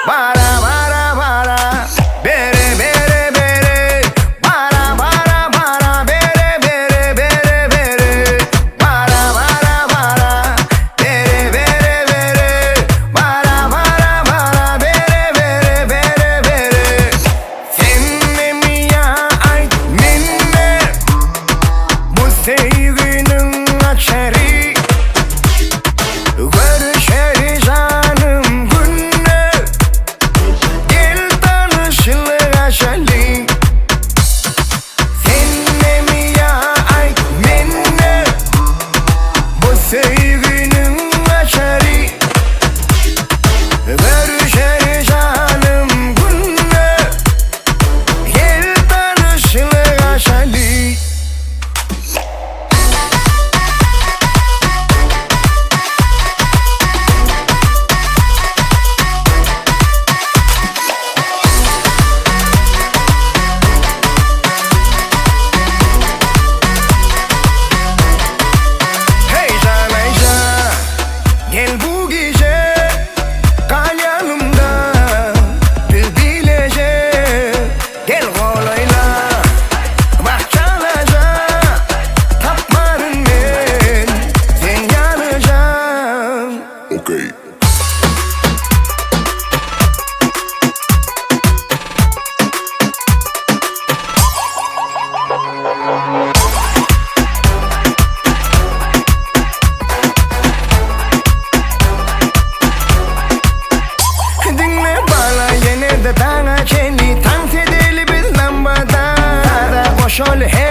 Para, para, para, bere, bere, bere. Para, para, para, bere, bere, bere, bere. Para, para, para, bere, bere, bere. Para, para, para, bere, bere, bere, bere. Seninle mi ya ay minne, bu sevginin açarı. Görüşeriz canım günle, gel tanışılık aşalı. Seninle mi ya ay minne, bu sevginin açarı. Görüşeriz canım günle, gel tanışılık aşalı. Heyecan heyecan, gel bu gece kal yanımda, biz bilece. Gel kolayla bak çalacak, tapmarım ben, sen yanacaksın. Okay. Dinle bana yine de bana kendi dans edelim biz lambada. Hadi koş ol hey.